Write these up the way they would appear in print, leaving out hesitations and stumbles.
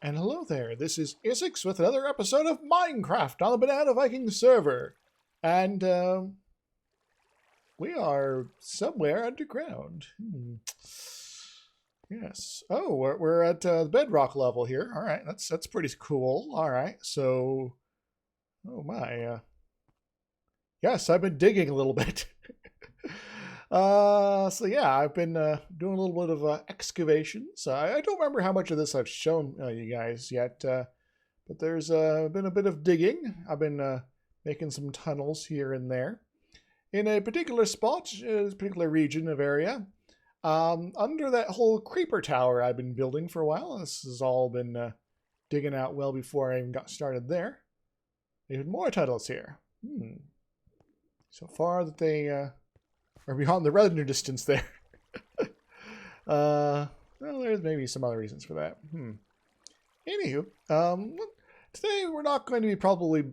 And hello there, this is DrIzixs with another episode of Minecraft on the Banana Viking Server. And we are somewhere underground. Yes. Oh, we're at the bedrock level here. All right, that's pretty cool. All right, so... Oh my. Yes, I've been digging a little bit. So yeah, I've been doing a little bit of excavations. I don't remember how much of this I've shown you guys yet, but there's been a bit of digging. I've been making some tunnels here and there in a particular spot, a particular region of area, under that whole creeper tower I've been building for a while. This has all been digging out well before I even got started there. Even more tunnels here. So far that they are beyond the render distance there. Well, there's maybe some other reasons for that. Anywho, today we're not going to be probably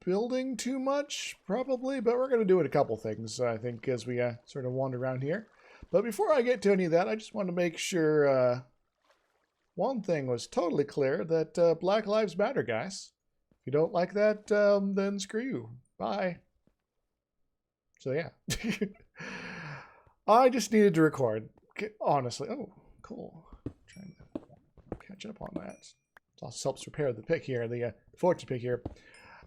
building too much, probably, but we're going to do it a couple things, I think, as we sort of wander around here. But before I get to any of that, I just want to make sure one thing was totally clear, that Black Lives Matter, guys. If you don't like that, then screw you. Bye. So yeah. I just needed to record. Honestly. Oh, cool. Trying to catch up on that. It also helps repair the pick here, the fortune pick here.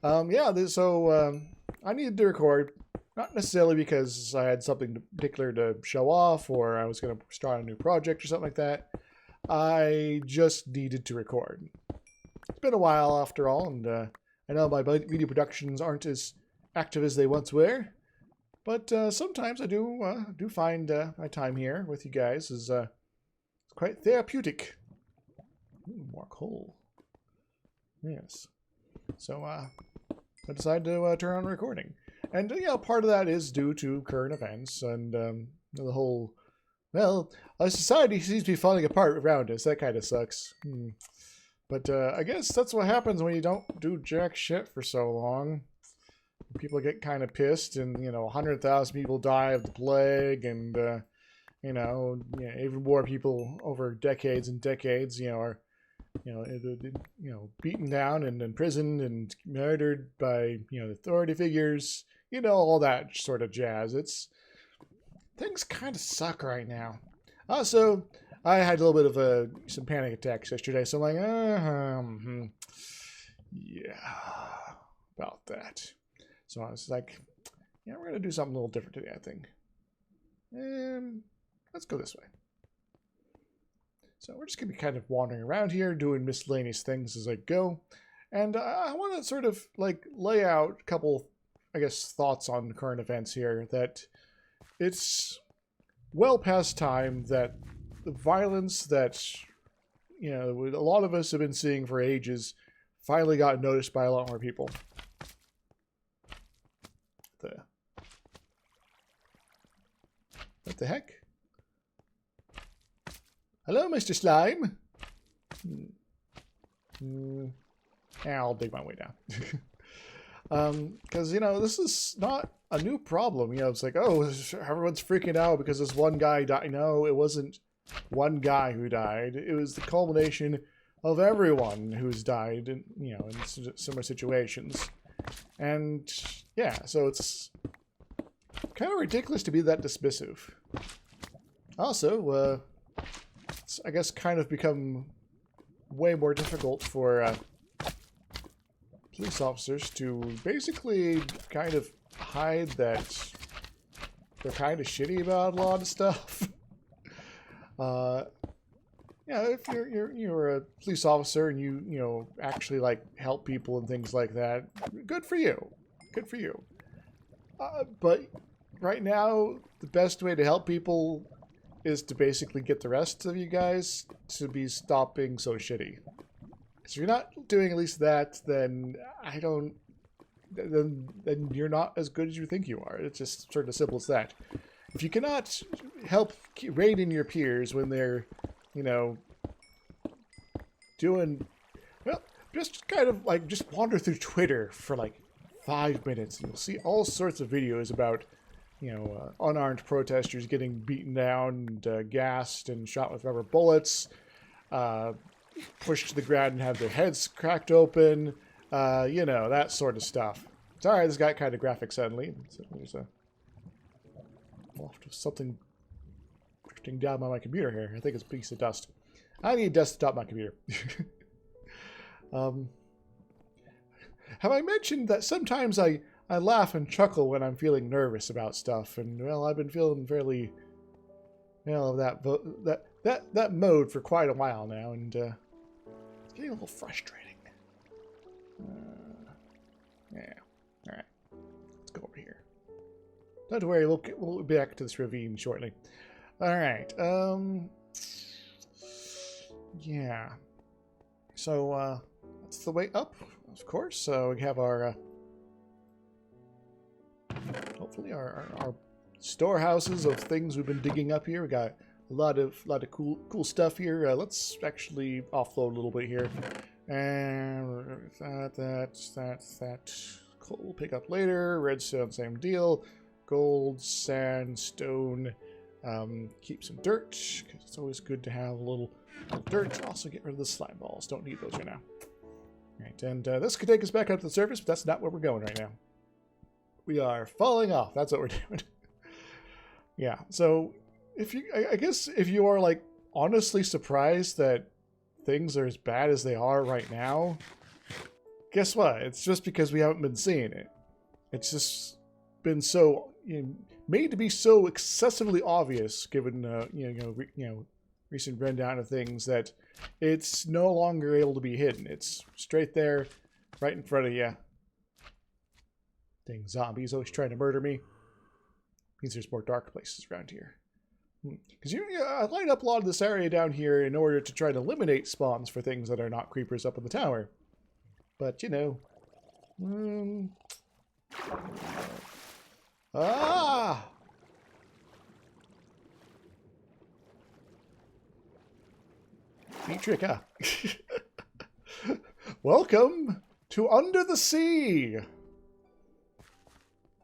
So I needed to record. Not necessarily because I had something particular to show off or I was going to start a new project or something like that. I just needed to record. It's been a while after all, and I know my video productions aren't as active as they once were. But sometimes I do find my time here with you guys is quite therapeutic. Ooh, more coal. Yes. So I decided to turn on recording. And, part of that is due to current events and the whole, well, our society seems to be falling apart around us. That kind of sucks. But I guess that's what happens when you don't do jack shit for so long. People get kind of pissed, and 100,000 people die of the plague, and even more people over decades and decades, are beaten down and imprisoned and murdered by authority figures, all that sort of jazz. Things kind of suck right now. Also, I had a little bit of some panic attacks yesterday, so I'm like, yeah, about that. So I was like, yeah, we're going to do something a little different today, I think. Let's go this way. So we're just going to be kind of wandering around here, doing miscellaneous things as I go. And I want to sort of lay out a couple, I guess, thoughts on current events here. That it's well past time that the violence that, a lot of us have been seeing for ages finally got noticed by a lot more people. What the heck? Hello, Mr. Slime. I'll dig my way down. Because, this is not a new problem. It's like, oh, everyone's freaking out because this one guy died. No, it wasn't one guy who died. It was the culmination of everyone who's died in, in similar situations. And, yeah, so it's kind of ridiculous to be that dismissive. Also, it's, I guess, kind of become way more difficult for police officers to basically kind of hide that they're kind of shitty about a lot of stuff. If you're a police officer and you actually help people and things like that, good for you. Good for you. But right now, the best way to help people is to basically get the rest of you guys to be stopping so shitty. So if you're not doing at least that, then then you're not as good as you think you are. It's just sort of as simple as that. If you cannot help rein in your peers when they're, doing, well, just kind of just wander through Twitter for 5 minutes and you'll see all sorts of videos about, unarmed protesters getting beaten down and gassed and shot with rubber bullets, pushed to the ground and have their heads cracked open. You know, that sort of stuff. Sorry, this got kind of graphic suddenly. So there's a waft of something drifting down by my computer here. I think it's a piece of dust. I need dust to top my computer. Have I mentioned that sometimes I laugh and chuckle when I'm feeling nervous about stuff? And, well, I've been feeling fairly, well, that mode for quite a while now, and it's getting a little frustrating. Yeah. All right. Let's go over here. Don't worry, we'll be back to this ravine shortly. All right. Yeah. So that's the way up, of course. So we have our hopefully our storehouses of things we've been digging up here. We got a lot of cool stuff here. Let's actually offload a little bit here. And that coal we'll pick up later. Redstone, same deal. Gold, sand, stone. Keep some dirt, because it's always good to have a little dirt. Also get rid of the slime balls. Don't need those right now. Alright, and this could take us back up to the surface, but that's not where we're going right now. We are falling off. That's what we're doing. Yeah, so I guess if you are like honestly surprised that things are as bad as they are right now, guess what? It's just because we haven't been seeing it. It's just been so made to be so excessively obvious, given recent rundown of things, that it's no longer able to be hidden. It's straight there, right in front of you. Dang zombies always trying to murder me. Means there's more dark places around here. Because I light up a lot of this area down here in order to try to eliminate spawns for things that are not creepers up in the tower. But, you know... Ah! Neat trick, huh? Welcome to Under the Sea!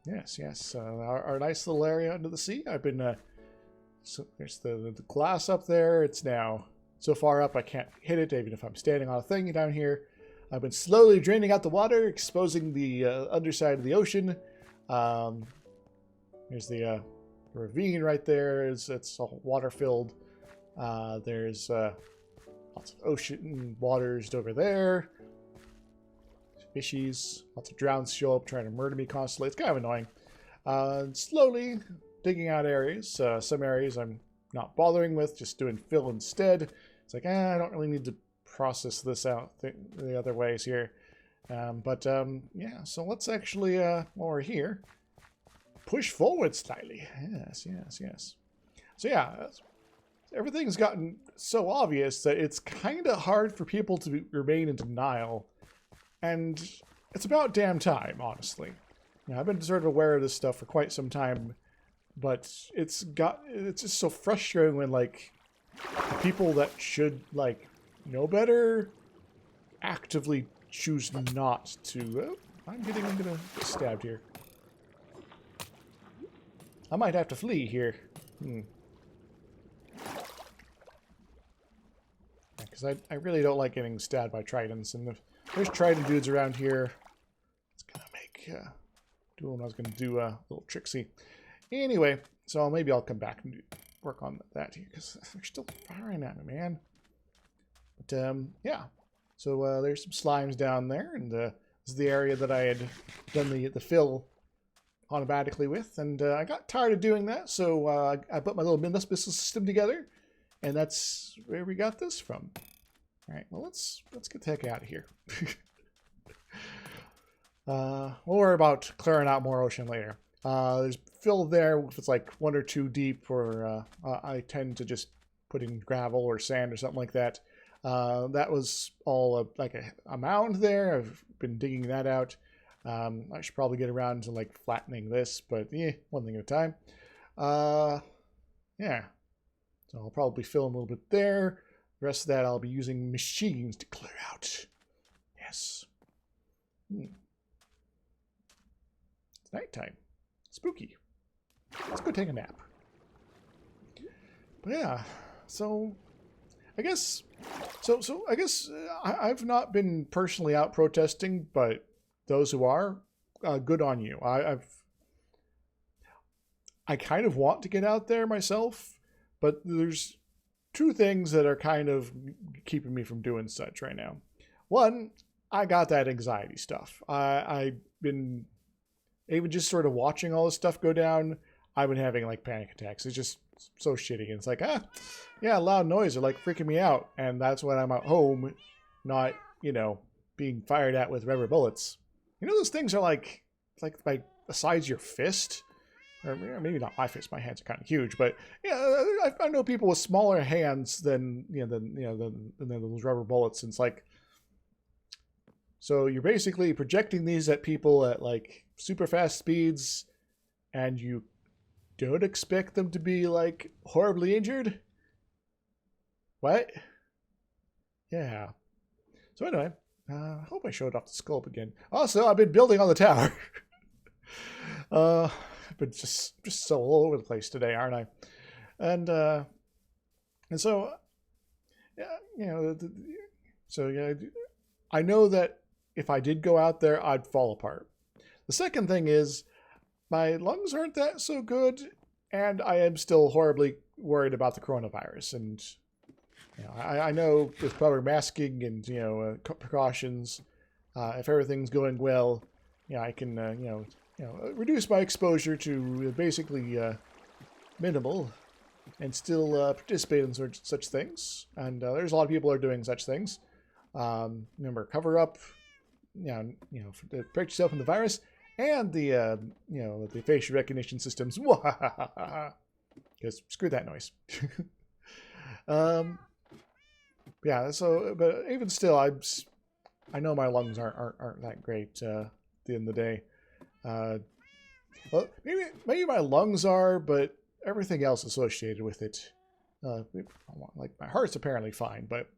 Yes. Our nice little area under the sea. I've been... So there's the glass up there. It's now so far up I can't hit it, even if I'm standing on a thing down here. I've been slowly draining out the water, exposing the underside of the ocean. There's the ravine right there. It's all water filled. There's lots of ocean waters over there. Fishies. Lots of drowns show up trying to murder me constantly. It's kind of annoying. Slowly digging out areas. Some areas I'm not bothering with, just doing fill instead. It's like, I don't really need to process this out the other ways here. Yeah, so let's actually, while we're here, push forward slightly. Yes. So yeah, everything's gotten so obvious that it's kind of hard for people to remain in denial. And it's about damn time, honestly. I've been sort of aware of this stuff for quite some time, but it's just so frustrating when, like, the people that should, like, know better actively choose not to. Oh, I'm gonna get stabbed here. I might have to flee here. Because I really don't like getting stabbed by tridents, and if there's trident dudes around here, it's gonna make doing what I was gonna do a little tricksy. Anyway, so maybe I'll come back and work on that here, because they're still firing at me, man. But yeah, so there's some slimes down there, and this is the area that I had done the fill automatically with, and I got tired of doing that, so I put my little missile system together, and that's where we got this from. All right, well, let's get the heck out of here. We'll worry about clearing out more ocean later. There's fill there if it's like 1 or 2 deep, or I tend to just put in gravel or sand or something like that. That was all like a mound there. I've been digging that out. I should probably get around to like flattening this, but yeah, one thing at a time. Yeah, so I'll probably fill in a little bit there. The rest of that I'll be using machines to clear out. Yes. It's nighttime. Spooky. Let's go take a nap. But yeah, so I guess so I guess I've not been personally out protesting, but those who are, good on you. I kind of want to get out there myself, but there's two things that are kind of keeping me from doing such right now. One, I got that anxiety stuff. I've been even just sort of watching all this stuff go down. I've been having like panic attacks. It's just so shitty. And it's like, yeah, loud noise are like freaking me out. And that's when I'm at home, not, being fired at with rubber bullets. Those things are like the size of your fist. Or maybe not my fist. My hands are kind of huge, but yeah, I know people with smaller hands than those rubber bullets. And it's like, so you're basically projecting these at people at like super fast speeds, and you don't expect them to be like horribly injured. What? Yeah. So anyway, I hope I showed off the scope again. Also, I've been building on the tower. But just so all over the place today, aren't I? And so, yeah, I know that if I did go out there, I'd fall apart. The second thing is, my lungs aren't that so good, and I am still horribly worried about the coronavirus. And I know with proper masking and precautions, if everything's going well, I can reduce my exposure to basically minimal, and still participate in such things. And there's a lot of people who are doing such things. Remember, cover up, to protect yourself from the virus, and the the facial recognition systems. Because screw that noise. Yeah. So, but even still, I know my lungs aren't that great at the end of the day. Well, maybe my lungs are, but everything else associated with it, like my heart's apparently fine. But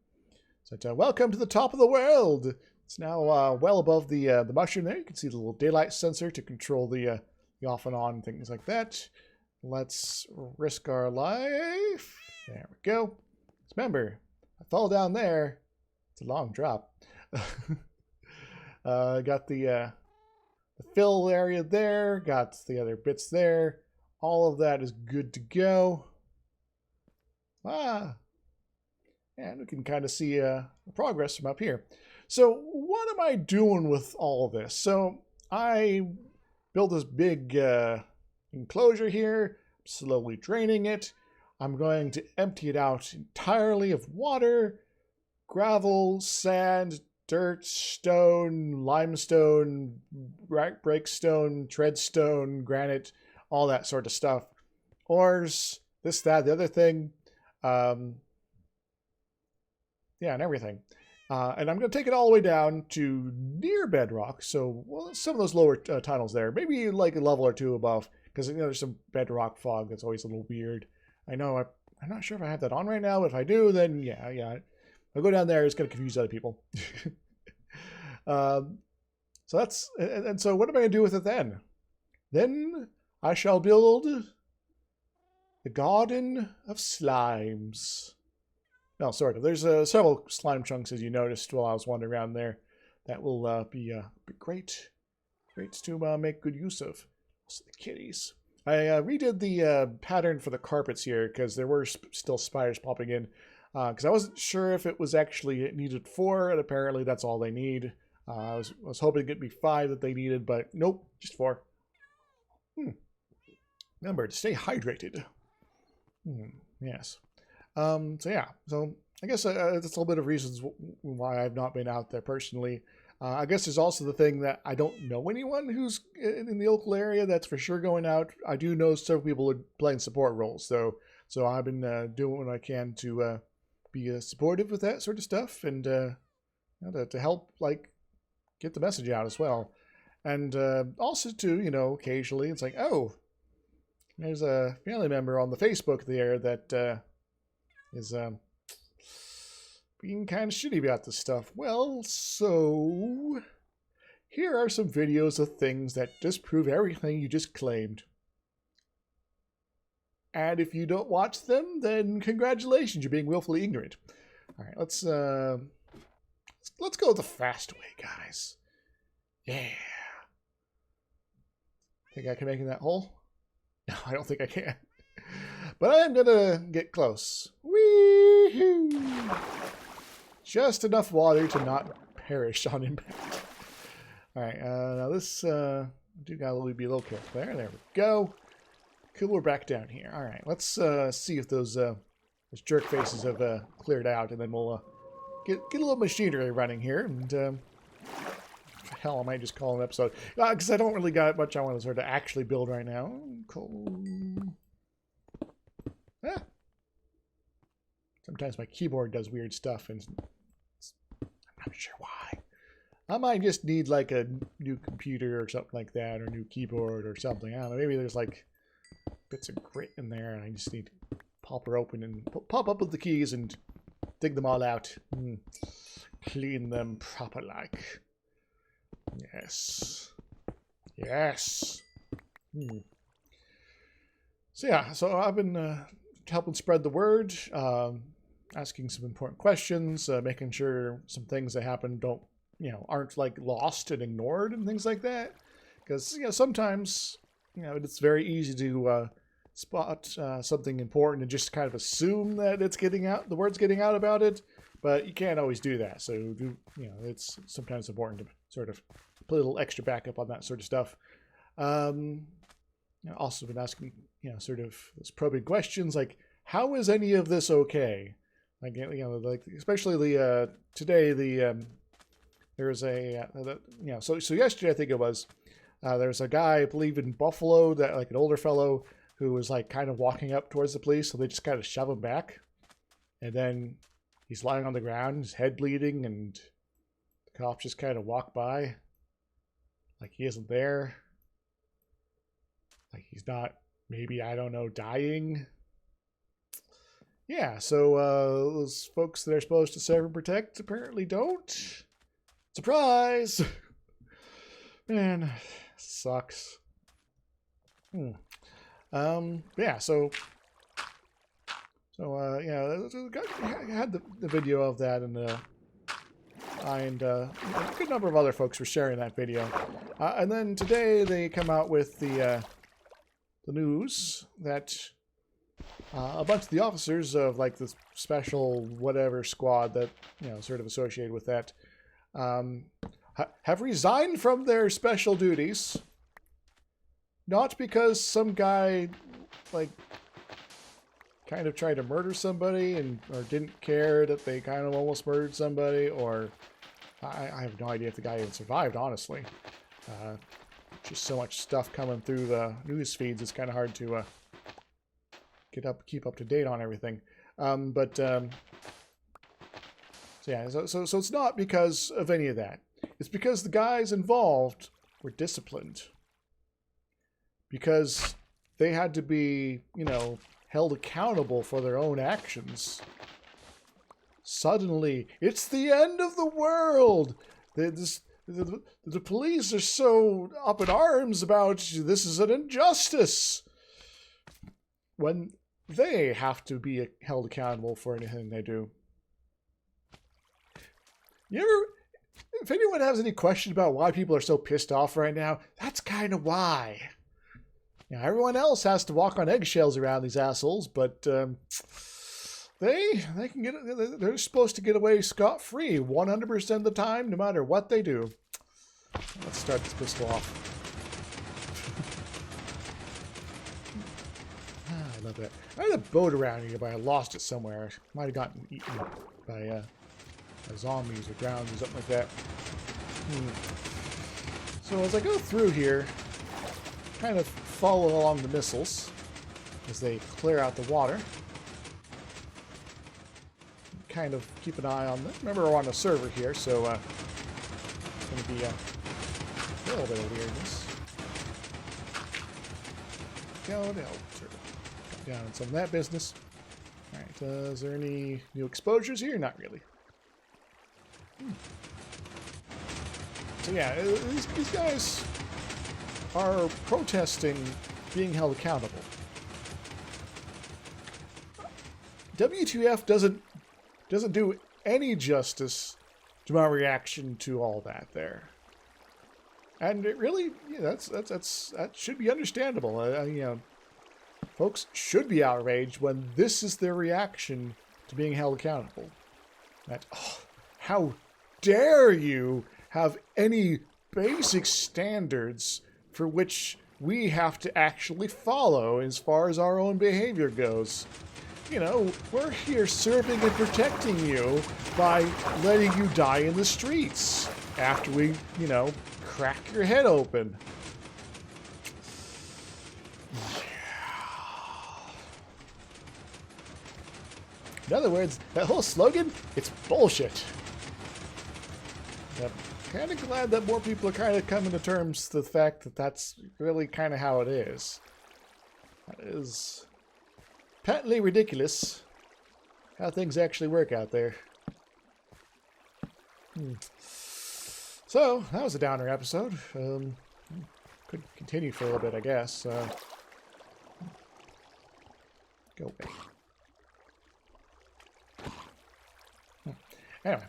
welcome to the top of the world. It's now well above the mushroom there. You can see the little daylight sensor to control the off and on, things like that. Let's risk our life. There we go. Remember, I fall down there. It's a long drop. Got the fill area there. Got the other bits there. All of that is good to go. And we can kind of see the progress from up here. So what am I doing with all this? So I built this big enclosure here, slowly draining it. I'm going to empty it out entirely of water, gravel, sand, dirt, stone, limestone, breakstone, treadstone, granite, all that sort of stuff. Ores, this, that, the other thing. Yeah, and everything. And I'm going to take it all the way down to near bedrock. So, well, some of those lower tunnels there, maybe like a level or two above, because there's some bedrock fog that's always a little weird. I know I'm not sure if I have that on right now, but if I do, then yeah. I'll go down there. It's going to confuse other people. So that's, and so what am I going to do with it then? Then I shall build the Garden of Slimes. No, sort of. There's several slime chunks, as you noticed while I was wandering around there. That will be great to make good use of. Also the kitties. I redid the pattern for the carpets here because there were still spiders popping in. Because I wasn't sure if it was actually needed 4, and apparently that's all they need. I was hoping it'd be 5 that they needed, but nope, just 4. Remember to stay hydrated. Yes. So yeah, so I guess that's a little bit of reasons why I've not been out there personally. I guess there's also the thing that I don't know anyone who's in the local area that's for sure going out. I do know several people are playing support roles, so I've been doing what I can to be supportive with that sort of stuff, and to help like get the message out as well. And also to, occasionally it's like, oh, there's a family member on the Facebook there that is being kind of shitty about this stuff. Well, so here are some videos of things that disprove everything you just claimed. And if you don't watch them, then congratulations, you're being willfully ignorant. All right, let's go the fast way, guys. Yeah. Think I can make it in that hole? No, I don't think I can. But I am gonna get close. Wee-hoo! Just enough water to not perish on impact. All right, now this do gotta be a little careful there. There we go. Cool, we're back down here. All right, let's see if those jerk faces have cleared out, and then we'll get a little machinery running here. And hell, I might just call it an episode because I don't really got much I want to sort of actually build right now. Cool. Ah. Sometimes my keyboard does weird stuff, and I'm not sure why. I might just need like a new computer or something like that, or a new keyboard or something. I don't know. Maybe there's like bits of grit in there, and I just need to pop her open and pop up with the keys and dig them all out. Clean them proper like. Yes. Yes. So yeah, so I've been helping spread the word, asking some important questions, making sure some things that happen aren't like lost and ignored and things like that. Because sometimes it's very easy to spot something important and just kind of assume that it's getting out, the word's getting out about it, but you can't always do that. So it's sometimes important to sort of put a little extra backup on that sort of stuff. Also been asking sort of those probing questions like, how is any of this okay? Like like especially the today there was a so yesterday I think it was there was a guy I believe in Buffalo that like an older fellow who was like kind of walking up towards the police, so they just kind of shove him back, and then he's lying on the ground, his head bleeding, and the cops just kind of walk by like he isn't there, like he's not, maybe, I don't know, dying. Yeah, so those folks that are supposed to serve and protect apparently don't. Surprise! Man, sucks. Yeah, so I had the video of that, and a good number of other folks were sharing that video. And then today they come out with the news that a bunch of the officers of like the special whatever squad that sort of associated with that have resigned from their special duties. Not because some guy like kind of tried to murder somebody or didn't care that they kind of almost murdered somebody, or I have no idea if the guy even survived, honestly. Just so much stuff coming through the news feeds, it's kind of hard to keep up to date on everything. So it's not because of any of that. It's because the guys involved were disciplined. Because they had to be, held accountable for their own actions. Suddenly, it's the end of the world! The police are so up in arms about this is an injustice! When they have to be held accountable for anything they do. If anyone has any question about why people are so pissed off right now, that's kind of why. Everyone else has to walk on eggshells around these assholes, but they can they're supposed to get away scot-free 100% of the time, no matter what they do. Let's start this pistol off. I love that. I had a boat around here, but I lost it somewhere. Might have gotten eaten by zombies or drowned or something like that. So as I go through here, kind of follow along the missiles as they clear out the water. Kind of keep an eye on them. Remember, we're on a server here, so it's going to be a little bit of weirdness. Go to help cut down on some of that business. Alright, is there any new exposures here? Not really. So yeah, these guys are protesting being held accountable. W2F doesn't do any justice to my reaction to all that there. And it really, that should be understandable. Folks should be outraged when this is their reaction to being held accountable. That, oh, how dare you have any basic standards for which we have to actually follow as far as our own behavior goes. We're here serving and protecting you by letting you die in the streets after we, crack your head open. In other words, that whole slogan, it's bullshit. I'm kind of glad that more people are kind of coming to terms to the fact that that's really kind of how it is. That is patently ridiculous how things actually work out there. So, that was a downer episode. Could continue for a little bit, I guess. Go away. Anyway.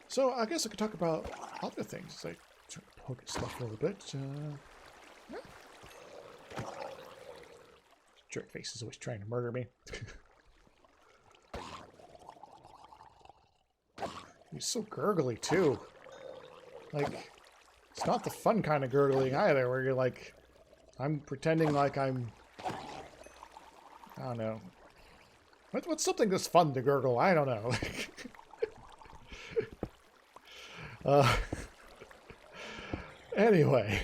So, I guess I could talk about other things. Like, try to poke at stuff a little bit. Jerkface is always trying to murder me. He's so gurgly, too. Like, it's not the fun kind of gurgling either, where you're like, I'm pretending like I'm... I don't know. What's something that's fun to gurgle? I don't know. Anyway.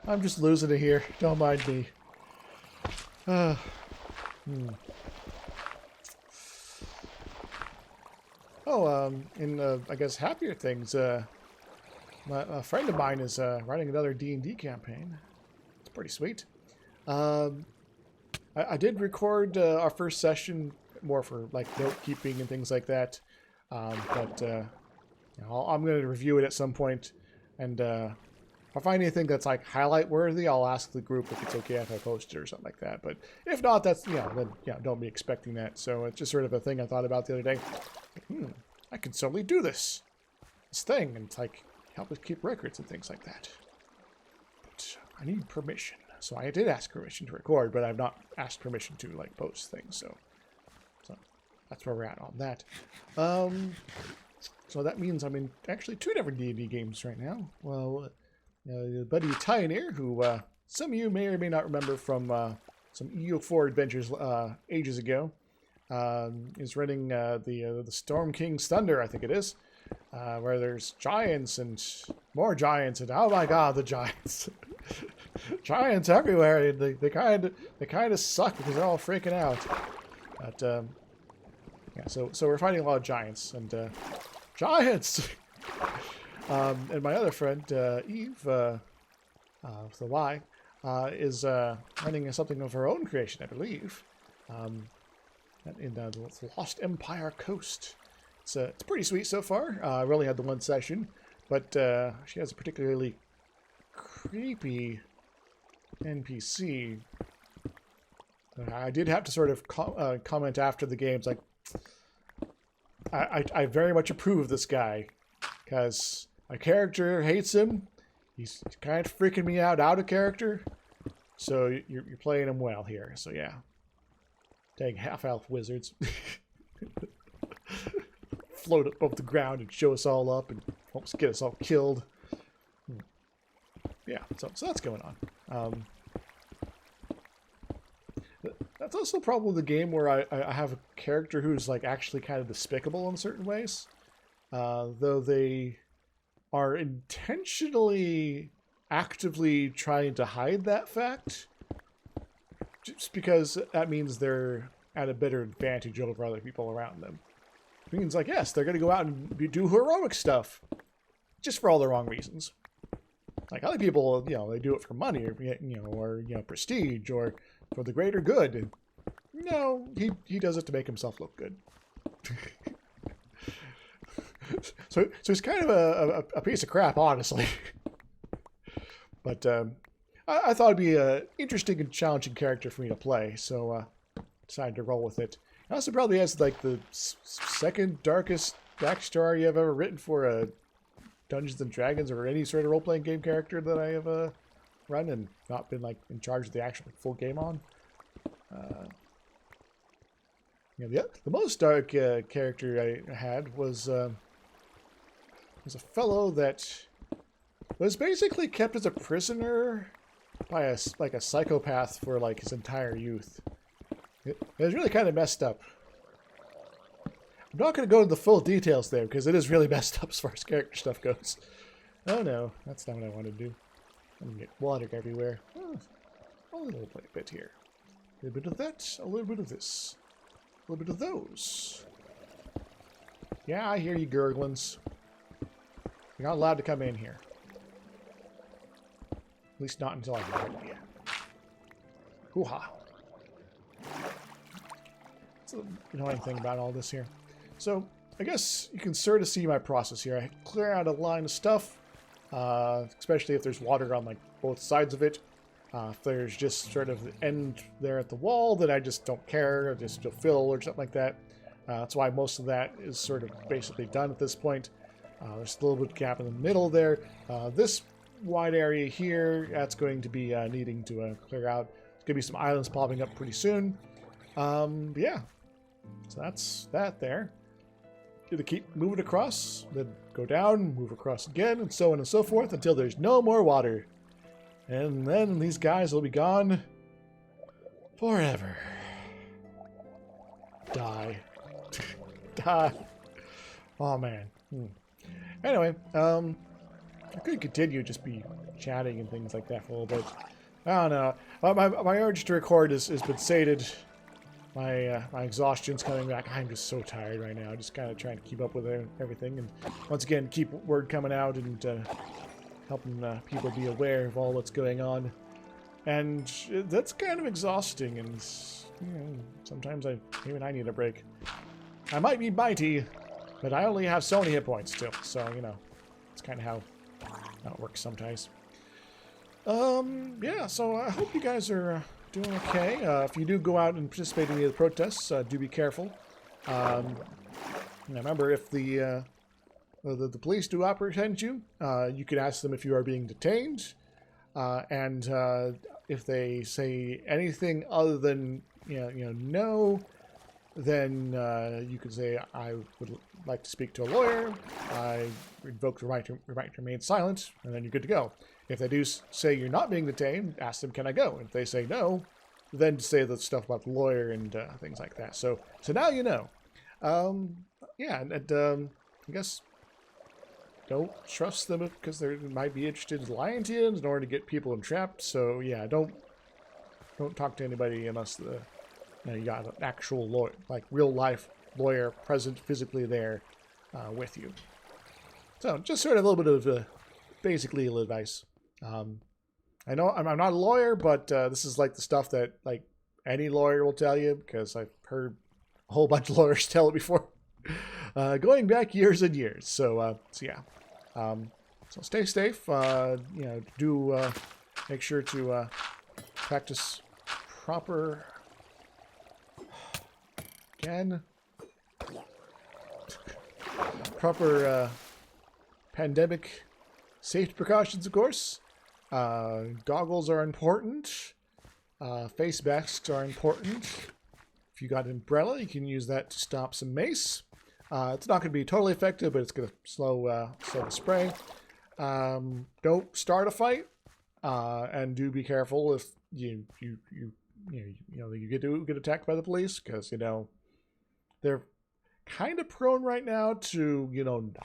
I'm just losing it here. Don't mind me. I guess happier things. A friend of mine is running another D&D campaign. It's pretty sweet. I did record our first session more for like note keeping and things like that. But I'm going to review it at some point, and if I find anything that's like highlight worthy, I'll ask the group if it's okay if I post it or something like that. But if not, that's then don't be expecting that. So it's just sort of a thing I thought about the other day. I can certainly do this thing, and it's like help us keep records and things like that. But I need permission, so I did ask permission to record, but I've not asked permission to like post things. So that's where we're at on that. So that means I'm in actually 2 different D&D games right now. Well, buddy Tioneer, who some of you may or may not remember from some EU4 adventures ages ago, is running the Storm King's Thunder, I think it is, where there's giants and more giants, and oh my god, the giants! Giants everywhere. They kind of suck because they're all freaking out. But yeah, so we're fighting a lot of giants and giants. And my other friend Eve, with the Y, is running something of her own creation, I believe, in the Lost Empire Coast. It's pretty sweet so far. I really had the one session, but she has a particularly creepy NPC. I did have to sort of comment after the games, like, I very much approve of this guy, because my character hates him. He's kind of freaking me out of character. So you're playing him well here. So yeah. Dang half-elf wizards. Float above the ground and show us all up and almost get us all killed. Yeah, so that's going on. That's also probably the game where I have a character who's like actually kind of despicable in certain ways. Though they are intentionally actively trying to hide that fact. Just because that means they're at a better advantage over other people around them. It means, like, yes, they're going to go out and do heroic stuff. Just for all the wrong reasons. Like, other people, they do it for money, or prestige, or for the greater good. And, no, he does it to make himself look good. So it's kind of a piece of crap, honestly. But I thought it'd be an interesting and challenging character for me to play. So decided to roll with it. It also probably has like the second darkest backstory I've ever written for a Dungeons and Dragons or any sort of role-playing game character that I have run and not been like in charge of the actual full game on. The most dark character I had was a fellow that was basically kept as a prisoner by a psychopath for like his entire youth. It was really kind of messed up. I'm not going to go into the full details there because it is really messed up as far as character stuff goes. Oh no, that's not what I want to do. I'm going to get water everywhere. Oh, a little bit here. A little bit of that, a little bit of this. A little bit of those. Yeah, I hear you, gurglings. You're not allowed to come in here. At least not until I get you. Hoo-ha. That's the annoying thing about all this here. So, I guess you can sort of see my process here. I clear out a line of stuff, especially if there's water on like both sides of it. If there's just sort of the end there at the wall, then I just don't care. I just fill or something like that. That's why most of that is sort of basically done at this point. There's a little bit of gap in the middle there. This wide area here, that's going to be needing to clear out. There's going to be some islands popping up pretty soon. Yeah, so that's that there. Gonna keep moving across, then go down, move across again, and so on and so forth until there's no more water. And then these guys will be gone forever. Die. Die. Oh man. Anyway, I could continue just be chatting and things like that for a little bit. I don't know. My urge to record has been sated. My exhaustion's coming back. I'm just so tired right now. Just kind of trying to keep up with everything. And once again, keep word coming out and helping people be aware of all that's going on. And that's kind of exhausting. And sometimes even I need a break. I might be mighty, but I only have so many hit points still. So, it's kind of how it works sometimes. Yeah, so I hope you guys are doing okay. If you do go out and participate in any of the protests, do be careful. Remember, if the police do apprehend you, you can ask them if you are being detained, and if they say anything other than no, then you can say, I would like to speak to a lawyer. I invoke the right to remain silent, and then you're good to go. If they do say you're not being detained, ask them, can I go? If they say no, then say the stuff about the lawyer and things like that. So now you know. Yeah, and I guess don't trust them because they might be interested in lying to you in order to get people entrapped. So yeah, don't talk to anybody unless you got an actual lawyer, like real life lawyer present physically there with you. So just sort of a little bit of basic legal advice. I know I'm not a lawyer, but this is like the stuff that like any lawyer will tell you because I've heard a whole bunch of lawyers tell it before, going back years and years. So yeah, so stay safe. Do make sure to practice proper pandemic safety precautions, of course. Goggles are important. Face masks are important. If you got an umbrella, you can use that to stop some mace. It's not going to be totally effective, but it's going to slow the spray. Don't start a fight, and do be careful if you get attacked by the police, because they're kind of prone right now to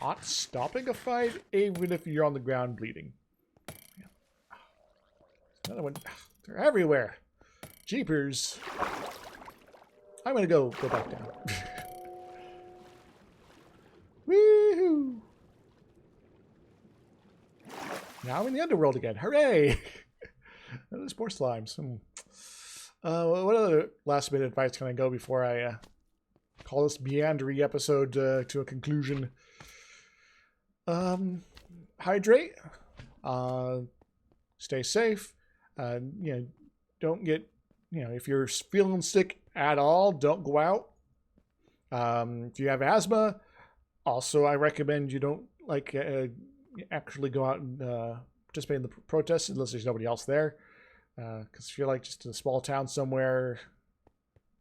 not stopping a fight, even if you're on the ground bleeding. Another one. They're everywhere. Jeepers. I'm gonna go back down. Woohoo! Now I'm in the underworld again. Hooray! There's more slimes. What other last minute advice can I go before I call this meandering episode to a conclusion? Hydrate. Stay safe. Don't get, if you're feeling sick, at all, don't go out. If you have asthma, also I recommend you don't actually go out and participate in the protests unless there's nobody else there. Because if you're like just in a small town somewhere,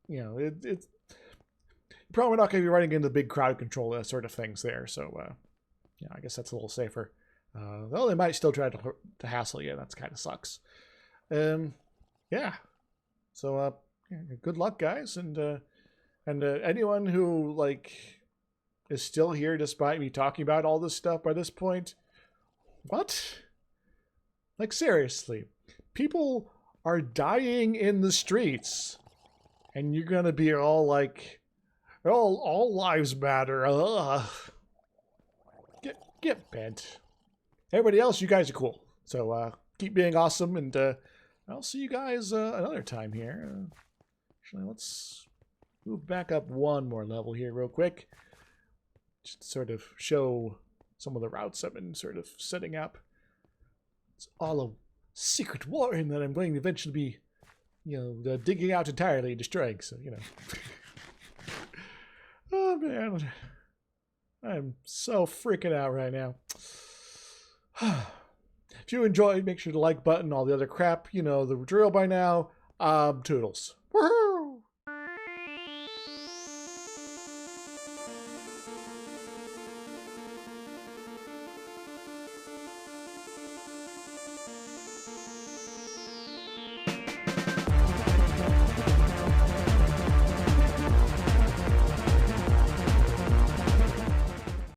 you know, it's probably not going to be running into big crowd control sort of things there. So, yeah, I guess that's a little safer. Though they might still try to hassle you. That kind of sucks. Yeah. So, yeah, good luck, guys, and anyone who like is still here despite me talking about all this stuff by this point. What? Like, seriously, people are dying in the streets, and you're gonna be all like, all lives matter. Ugh. Get bent. Everybody else, you guys are cool. So keep being awesome, and I'll see you guys another time here. Actually, let's move back up one more level here real quick. Just to sort of show some of the routes I've been sort of setting up. It's all a secret warren that I'm going to eventually be, you know, digging out entirely and destroying. So, you know. Oh, man. I'm so freaking out right now. If you enjoyed, make sure to like button, all the other crap, you know the drill by now. Toodles. Woohoo!